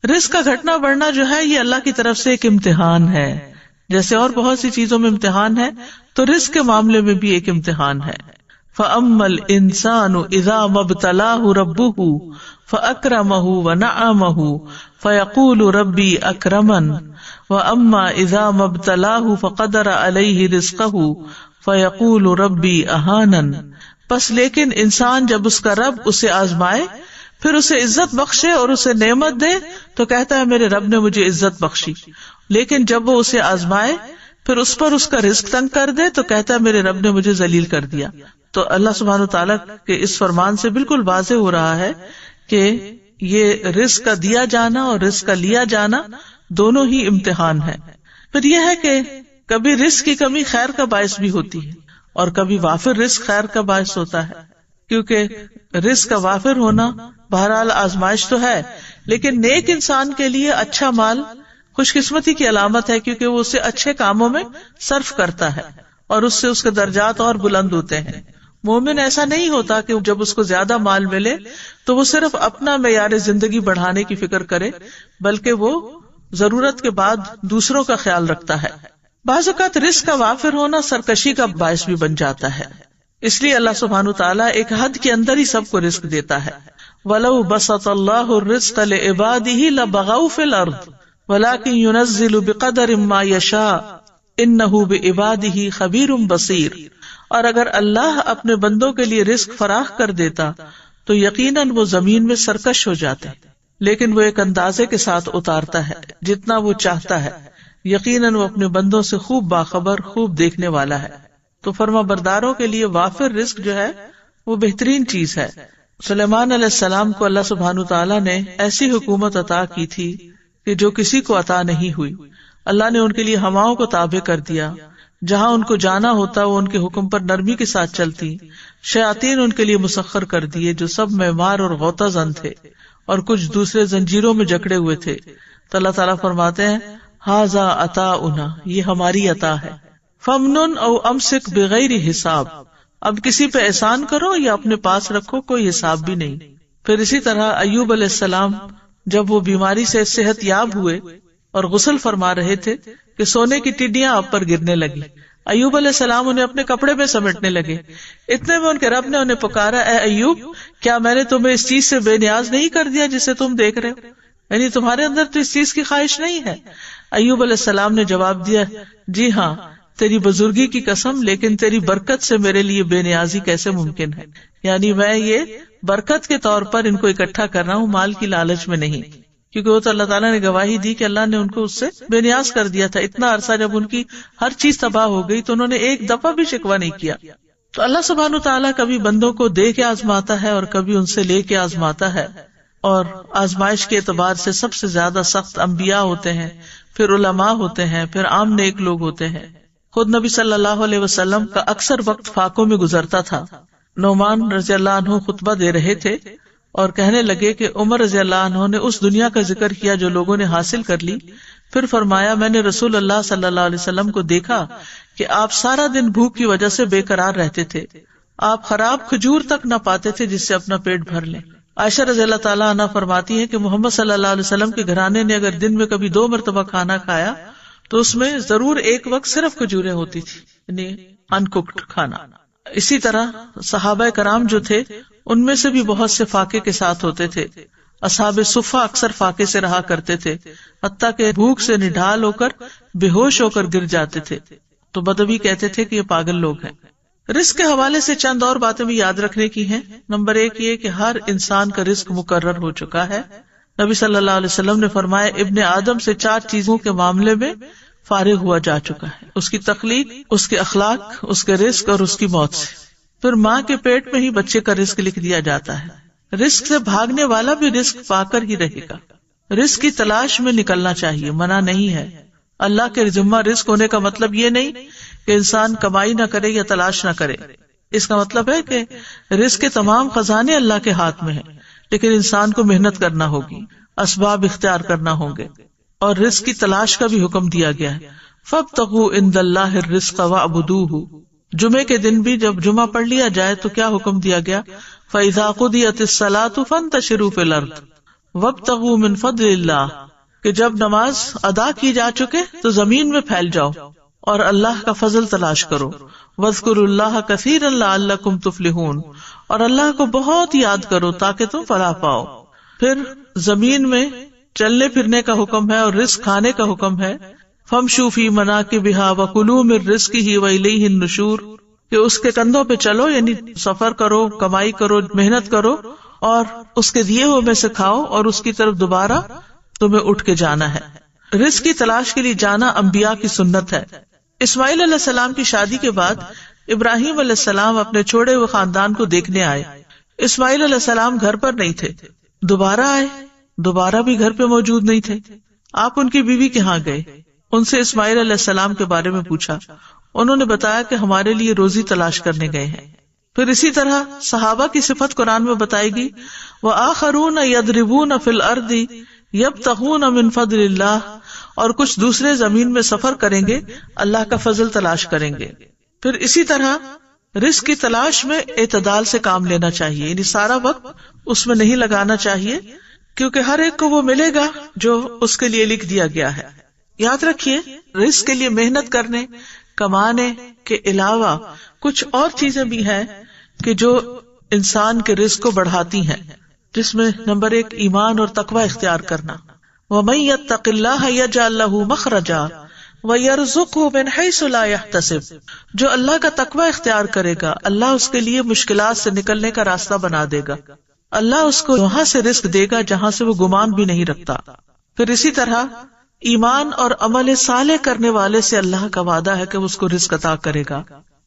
رزق کا گھٹنا بڑھنا جو ہے یہ اللہ کی طرف سے ایک امتحان ہے. جیسے اور بہت سی چیزوں میں امتحان ہے تو رزق کے معاملے میں بھی ایک امتحان ہے. فَأَمَّا الْإِنسَانُ إِذَا مَا ابْتَلَاهُ رَبُّهُ فَأَكْرَمَهُ وَنَعَّمَهُ فَيَقُولُ رَبِّي أَكْرَمَنِ وَأَمَّا إِذَا مَا ابْتَلَاهُ فَقَدَرَ عَلَيْهِ رِزْقَهُ فَيَقُولُ رَبِّي أَهَانَنِ. بس لیکن انسان جب اس کا رب اسے آزمائے، پھر اسے عزت بخشے اور اسے نعمت دے تو کہتا ہے میرے رب نے مجھے عزت بخشی. لیکن جب وہ اسے آزمائے پھر اس پر اس کا رزق تنگ کر دے تو کہتا ہے میرے رب نے مجھے ذلیل کر دیا. تو اللہ سبحانہ وتعالیٰ کے اس فرمان سے بالکل واضح ہو رہا ہے کہ یہ رزق کا دیا جانا اور رزق کا لیا جانا دونوں ہی امتحان ہے. پھر یہ ہے کہ کبھی رزق کی کمی خیر کا باعث بھی ہوتی ہے اور کبھی وافر رزق خیر کا باعث ہوتا ہے، کیونکہ رزق کا وافر ہونا بہرحال آزمائش تو ہے، لیکن نیک انسان کے لیے اچھا مال خوش قسمتی کی علامت ہے، کیونکہ وہ اسے اچھے کاموں میں صرف کرتا ہے اور اس سے اس کے درجات اور بلند ہوتے ہیں. مومن ایسا نہیں ہوتا کہ جب اس کو زیادہ مال ملے تو وہ صرف اپنا معیار زندگی بڑھانے کی فکر کرے، بلکہ وہ ضرورت کے بعد دوسروں کا خیال رکھتا ہے. بعض اوقات رزق کا وافر ہونا سرکشی کا باعث بھی بن جاتا ہے، اس لیے اللہ سبحانہ تعالیٰ ایک حد کے اندر ہی سب کو رزق دیتا ہے. وَلَوْ بَسَطَ اللَّهُ الرِّزْقَ لِعِبَادِهِ لَبَغَوْا فِي الْأَرْضِ وَلَكِنْ يُنَزِّلُ بِقَدَرٍ مَا يَشَاءُ إِنَّهُ بِعِبَادِهِ خَبِيرٌ بَصِيرٌ. اور اگر اللہ اپنے بندوں کے لیے رزق فراخ کر دیتا تو یقیناً وہ زمین میں سرکش ہو جاتے، لیکن وہ ایک اندازے کے ساتھ اتارتا ہے جتنا وہ چاہتا ہے. یقیناً وہ اپنے بندوں سے خوب باخبر، خوب دیکھنے والا ہے. تو فرما برداروں کے لیے وافر رزق جو ہے وہ بہترین چیز ہے. سلیمان علیہ السلام کو اللہ سبحانہ تعالیٰ نے ایسی حکومت عطا کی تھی کہ جو کسی کو عطا نہیں ہوئی. اللہ نے ان کے لیے ہواؤں کو تابع کر دیا، جہاں ان کو جانا ہوتا وہ ان کے حکم پر نرمی کے ساتھ چلتی. شیاطین ان کے لیے مسخر کر دیے جو سب معمار اور غوطہ زن تھے، اور کچھ دوسرے زنجیروں میں جکڑے ہوئے تھے. تو اللہ تعالیٰ فرماتے ہیں ھذا عطاؤنا، یہ ہماری عطا ہے. فمنن او امسک بغیر حساب، اب کسی پہ احسان کرو یا اپنے پاس رکھو، کوئی حساب بھی نہیں. پھر اسی طرح ایوب علیہ السلام جب وہ بیماری سے صحت یاب ہوئے اور غسل فرما رہے تھے کہ سونے کی ٹڈیاں آپ پر گرنے لگی. ایوب علیہ السلام انہیں اپنے کپڑے میں سمیٹنے لگے. اتنے میں ان کے رب نے انہیں پکارا، اے ایوب، کیا میں نے تمہیں اس چیز سے بے نیاز نہیں کر دیا جسے تم دیکھ رہے ہو؟ یعنی تمہارے اندر تو اس چیز کی خواہش نہیں ہے؟ ایوب علیہ السلام نے جواب دیا، جی ہاں، تیری بزرگی کی قسم، لیکن تیری برکت سے میرے لیے بے نیازی کیسے ممکن ہے؟ یعنی میں یہ برکت کے طور پر ان کو اکٹھا کر رہا ہوں، مال کی لالچ میں نہیں. کیونکہ وہ تو اللہ تعالیٰ نے گواہی دی کہ اللہ نے ان کو اس سے بے نیاز کر دیا تھا. اتنا عرصہ جب ان کی ہر چیز تباہ ہو گئی تو انہوں نے ایک دفعہ بھی شکوہ نہیں کیا. تو اللہ سبحانہ وتعالیٰ کبھی بندوں کو دے کے آزماتا ہے اور کبھی ان سے لے کے آزماتا ہے. اور آزمائش کے اعتبار سے سب سے زیادہ سخت انبیاء ہوتے ہیں، پھر علماء ہوتے ہیں، پھر عام نیک لوگ ہوتے ہیں. خود نبی صلی اللہ علیہ وسلم کا اکثر وقت فاقوں میں گزرتا تھا. نعمان رضی اللہ عنہ خطبہ دے رہے تھے اور کہنے لگے کہ عمر رضی اللہ عنہ نے اس دنیا کا ذکر کیا جو لوگوں نے حاصل کر لی. پھر فرمایا، میں نے رسول اللہ صلی اللہ علیہ وسلم کو دیکھا کہ آپ سارا دن بھوک کی وجہ سے بے قرار رہتے تھے. آپ خراب کھجور تک نہ پاتے تھے جس سے اپنا پیٹ بھر لیں. عائشہ رضی اللہ تعالیٰ عنہ فرماتی ہے کہ محمد صلی اللہ علیہ وسلم کے گھرانے نے اگر دن میں کبھی 2 مرتبہ کھانا کھایا تو اس میں ضرور ایک وقت صرف کھجوریں ہوتی تھی، یعنی انکوکڈ کھانا. اسی طرح صحابہ کرام جو تھے ان میں سے بھی بہت سے فاقے کے ساتھ ہوتے تھے. اصحاب صفہ اکثر فاقے سے رہا کرتے تھے، حتیٰ کہ بھوک سے نڈھال ہو کر بے ہوش ہو کر گر جاتے تھے تو بدوی کہتے تھے کہ یہ پاگل لوگ ہیں. رزق کے حوالے سے چند اور باتیں بھی یاد رکھنے کی ہیں. نمبر 1 یہ کہ ہر انسان کا رزق مقرر ہو چکا ہے. نبی صلی اللہ علیہ وسلم نے فرمایا، ابن آدم سے 4 چیزوں کے معاملے میں فارغ ہوا جا چکا ہے، اس کی تخلیق، اس کے اخلاق، اس کے رزق اور اس کی موت سے. پھر ماں کے پیٹ میں ہی بچے کا رزق لکھ دیا جاتا ہے. رزق سے بھاگنے والا بھی رزق پا کر ہی رہے گا. رزق کی تلاش میں نکلنا چاہیے، منع نہیں ہے. اللہ کے ذمہ رزق ہونے کا مطلب یہ نہیں کہ انسان کمائی نہ کرے یا تلاش نہ کرے. اس کا مطلب ہے کہ رزق کے تمام خزانے اللہ کے ہاتھ میں ہیں، لیکن انسان کو محنت کرنا ہوگی، اسباب اختیار کرنا ہوں گے، اور رزق کی تلاش کا بھی حکم دیا گیا ہے. فَابْتَغُوا عِندَ اللَّهِ الرِّزْقَ وَاعْبُدُوهُ. جمعے کے دن بھی جب جمعہ پڑھ لیا جائے تو کیا حکم دیا گیا؟ فَإِذَا قُضِيَتِ الصَّلَاةُ فَانتَشِرُوا فِي الْأَرْضِ وَابْتَغُوا مِن فَضْلِ اللَّهِ. کہ جب نماز ادا کی جا چکے تو زمین میں پھیل جاؤ اور اللہ کا فضل تلاش کرو. وَاذْكُرُوا اللَّهَ كَثِيرًا لَعَلَّكُمْ تُفْلِحُونَ. اور اللہ کو بہت یاد کرو تاکہ تم فلاح پاؤ. پھر زمین میں چلنے پھرنے کا حکم ہے اور رزق کھانے کا حکم ہے. فَامْشُوا فِي مَنَاكِبِهَا وَكُلُوا مِن رِّزْقِهِ وَإِلَيْهِ النُّشُورُ. کہ اس کے کندھوں پہ چلو، یعنی سفر کرو، کمائی کرو، محنت کرو، اور اس کے دیے ہوئے میں سے کھاؤ، اور اس کی طرف دوبارہ تمہیں اٹھ کے جانا ہے. رزق کی تلاش کے لیے جانا انبیاء کی سنت ہے. اسماعیل علیہ السلام کی شادی کے بعد ابراہیم علیہ السلام اپنے چھوڑے ہوئے خاندان کو دیکھنے آئے. اسماعیل علیہ السلام گھر پر نہیں تھے، دوبارہ آئے، دوبارہ بھی گھر پہ موجود نہیں تھے. آپ ان کی بیوی کے ہاں گئے، ان سے اسماعیل علیہ السلام کے بارے میں پوچھا. انہوں نے بتایا کہ ہمارے لیے روزی تلاش کرنے گئے ہیں. پھر اسی طرح صحابہ کی صفت قرآن میں بتائے گی. وَآخَرُونَ يَضْرِبُونَ فِي الْأَرْضِ يَبْتَغُونَ مِن فَضْلِ اللَّهِ. اور کچھ دوسرے زمین میں سفر کریں گے، اللہ کا فضل تلاش کریں گے. پھر اسی طرح رزق کی تلاش میں اعتدال سے کام لینا چاہیے، یعنی سارا وقت اس میں نہیں لگانا چاہیے، کیونکہ ہر ایک کو وہ ملے گا جو اس کے لیے لکھ دیا گیا ہے. یاد رکھیے، رزق کے لیے محنت کرنے، کمانے کے علاوہ کچھ اور چیزیں بھی ہیں کہ جو انسان کے رزق کو بڑھاتی ہیں، جس میں نمبر 1 ایمان اور تقوی اختیار کرنا. وَمَن يَتَّقِ اللَّهَ يَجْعَل لَّهُ مَخْرَجًا وَيَرْزُقْهُ مِنْ حَيْثُ لَا يَحْتَسِبُ. جو اللہ کا تقوی اختیار کرے گا، اللہ اس کے لیے مشکلات سے نکلنے کا راستہ بنا دے گا. اللہ اس کو وہاں سے رزق دے گا جہاں سے وہ گمان بھی نہیں رکھتا. پھر اسی طرح ایمان اور عمل صالح کرنے والے سے اللہ کا وعدہ ہے کہ اس کو رزق عطا کرے گا.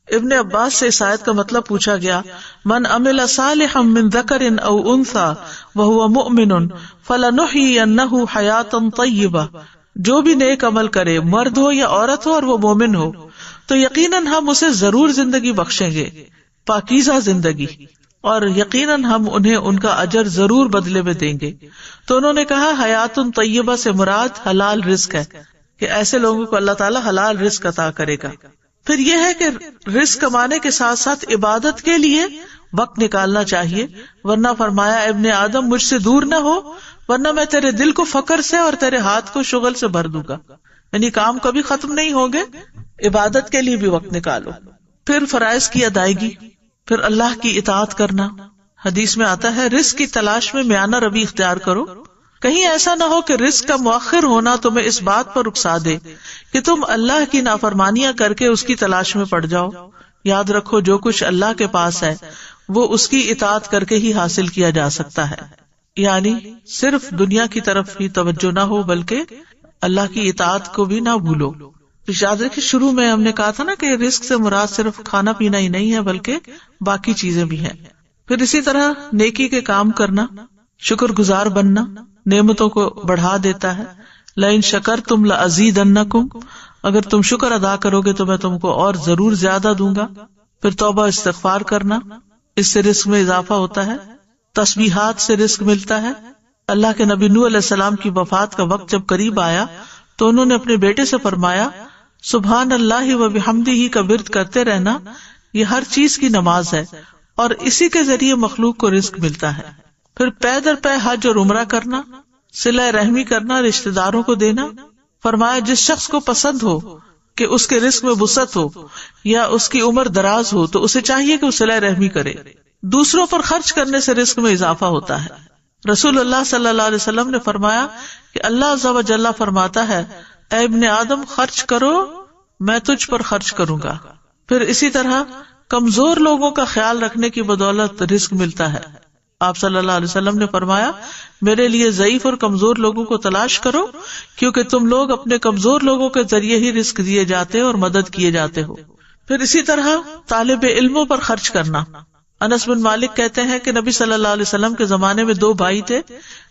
ابن عباس سے اس آیت کا مطلب پوچھا گیا، من عمل صالحا من ذکر او انثى وهو مؤمن فلنحيينه حیاتا طیبہ. جو بھی نیک عمل کرے، مرد ہو یا عورت ہو، اور وہ مومن ہو، تو یقیناً ہم اسے ضرور زندگی بخشیں گے، پاکیزہ زندگی، اور یقیناً ہم انہیں ان کا اجر ضرور بدلے میں دیں گے. تو انہوں نے کہا حیات طیبہ سے مراد حلال رزق ہے، کہ ایسے لوگوں کو اللہ تعالیٰ حلال رزق عطا کرے گا. پھر یہ ہے کہ رزق کمانے کے ساتھ ساتھ عبادت کے لیے وقت نکالنا چاہیے، ورنہ فرمایا ابن آدم مجھ سے دور نہ ہو، ورنہ میں تیرے دل کو فقر سے اور تیرے ہاتھ کو شغل سے بھر دوں گا. یعنی کام کبھی ختم نہیں ہوں گے، عبادت کے لیے بھی وقت نکالو. پھر فرائض کی ادائیگی، پھر اللہ کی اطاعت کرنا. حدیث میں آتا ہے رزق کی تلاش میں میانہ روی اختیار کرو، کہیں ایسا نہ ہو کہ رزق کا مؤخر ہونا تمہیں اس بات پر اکسا دے کہ تم اللہ کی نافرمانیاں کر کے اس کی تلاش میں پڑ جاؤ. یاد رکھو جو کچھ اللہ کے پاس ہے وہ اس کی اطاعت کر کے ہی حاصل کیا جا سکتا ہے. یعنی صرف دنیا کی طرف ہی توجہ نہ ہو بلکہ اللہ کی اطاعت کو بھی نہ بھولو. یاد رکھیں شروع میں ہم نے کہا تھا نا کہ رزق سے مراد صرف کھانا پینا ہی نہیں ہے بلکہ باقی چیزیں بھی ہیں. پھر اسی طرح نیکی کے کام کرنا، شکر گزار بننا نعمتوں کو بڑھا دیتا ہے. لئن شکرتم لازیدنکم، اگر تم شکر ادا کرو گے تو میں تم کو اور ضرور زیادہ دوں گا. پھر توبہ استغفار کرنا، اس سے رزق میں اضافہ ہوتا ہے. تسبیحات سے رزق ملتا ہے. اللہ کے نبی نوح علیہ السلام کی وفات کا وقت جب قریب آیا تو انہوں نے اپنے بیٹے سے فرمایا سبحان اللہ و بحمدہ کا ورد کرتے رہنا، یہ ہر چیز کی نماز ہے اور اسی کے ذریعے مخلوق کو رزق ملتا ہے. پھر پے در پے حج اور عمرہ کرنا، صلہ رحمی کرنا، رشتہ داروں کو دینا. فرمایا جس شخص کو پسند ہو کہ اس کے رزق میں وسعت ہو یا اس کی عمر دراز ہو تو اسے چاہیے کہ وہ صلہ رحمی کرے. دوسروں پر خرچ کرنے سے رزق میں اضافہ ہوتا ہے. رسول اللہ صلی اللہ علیہ وسلم نے فرمایا کہ اللہ عز و جل فرماتا ہے اے ابن آدم خرچ کرو میں تجھ پر خرچ کروں گا. پھر اسی طرح کمزور لوگوں کا خیال رکھنے کی بدولت رزق ملتا ہے. آپ صلی اللہ علیہ وسلم نے فرمایا میرے لیے ضعیف اور کمزور لوگوں کو تلاش کرو کیونکہ تم لوگ اپنے کمزور لوگوں کے ذریعے ہی رزق دیے جاتے اور مدد کیے جاتے ہو. پھر اسی طرح طالب علموں پر خرچ کرنا. انس بن مالک کہتے ہیں کہ نبی صلی اللہ علیہ وسلم کے زمانے میں 2 بھائی تھے،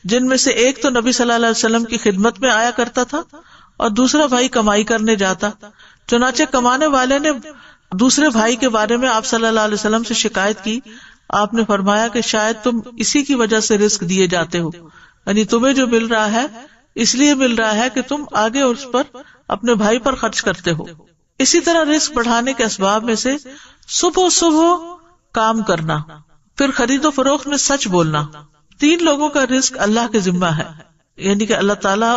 جن میں سے ایک تو نبی صلی اللہ علیہ وسلم کی خدمت میں آیا کرتا تھا اور دوسرا بھائی کمائی کرنے جاتا. چنانچہ کمانے والے نے دوسرے بھائی کے بارے میں آپ صلی اللہ علیہ وسلم سے شکایت کی. آپ نے فرمایا کہ شاید تم اسی کی وجہ سے رزق دیے جاتے ہو، یعنی تمہیں جو مل رہا ہے اس لیے مل رہا ہے کہ تم آگے اس پر اپنے بھائی پر خرچ کرتے ہو. اسی طرح رزق بڑھانے کے اسباب میں سے صبح کام کرنا، پھر خرید و فروخت میں سچ بولنا. 3 لوگوں کا رزق اللہ کے ذمہ ہے، یعنی کہ اللہ تعالیٰ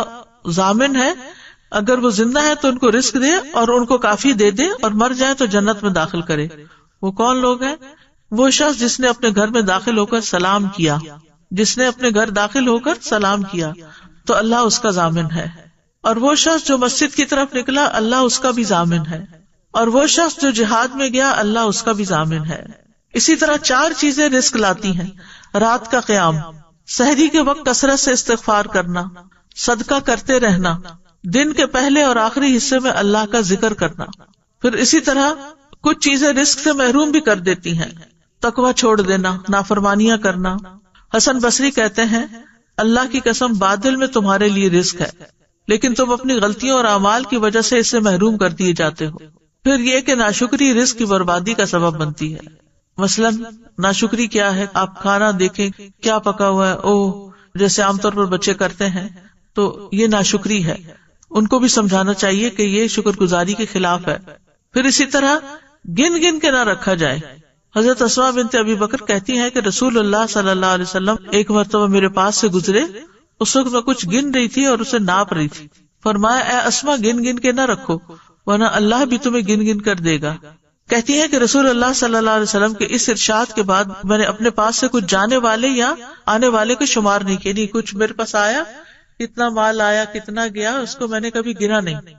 ضامن ہے، اگر وہ زندہ ہے تو ان کو رزق دے اور ان کو کافی دے دے، اور مر جائے تو جنت میں داخل کرے. وہ کون لوگ ہیں؟ وہ شخص جس نے اپنے گھر میں داخل ہو کر سلام کیا، جس نے اپنے گھر داخل ہو کر سلام کیا تو اللہ اس کا ضامن ہے. اور وہ شخص جو مسجد کی طرف نکلا، اللہ اس کا بھی ضامن ہے. اور وہ شخص جو جہاد میں گیا، اللہ اس کا بھی ضامن ہے. اسی طرح 4 چیزیں رزق لاتی ہیں: رات کا قیام، سحری کے وقت کثرت سے استغفار کرنا، صدقہ کرتے رہنا، دن کے پہلے اور آخری حصے میں اللہ کا ذکر کرنا. پھر اسی طرح کچھ چیزیں رزق سے محروم بھی کر دیتی ہیں: تقوی چھوڑ دینا، نافرمانیاں کرنا. حسن بصری کہتے ہیں اللہ کی قسم باطل میں تمہارے لیے رزق ہے، لیکن تم اپنی غلطیوں اور اعمال کی وجہ سے اس سے محروم کر دیے جاتے ہو. پھر یہ کہ ناشکری رزق کی بربادی کا سبب بنتی ہے. مثلاً ناشکری کیا ہے؟ آپ کھانا دیکھیں کیا پکا ہوا ہے، جیسے عام طور پر بچے کرتے ہیں، تو یہ ناشکری ہے. ان کو بھی سمجھانا چاہیے کہ یہ شکر گزاری کے خلاف ہے. پھر اسی طرح گن گن کے نہ رکھا جائے. حضرت اسماء بنت ابی بکر کہتی ہیں کہ رسول اللہ صلی اللہ علیہ وسلم ایک مرتبہ میرے پاس سے گزرے. اس وقت میں کچھ گن رہی تھی اور اسے ناپ رہی تھی. فرمایا اے اسماء گن گن کے نہ رکھو ورنہ اللہ بھی تمہیں گن گن کر دے گا. کہتی ہیں کہ رسول اللہ صلی اللہ علیہ وسلم کے اس ارشاد کے بعد میں نے اپنے پاس سے کچھ جانے والے یا آنے والے کو شمار نہیں کیا. نہیں، کچھ میرے پاس آیا، کتنا مال آیا کتنا گیا، اس کو میں نے کبھی گنا نہیں.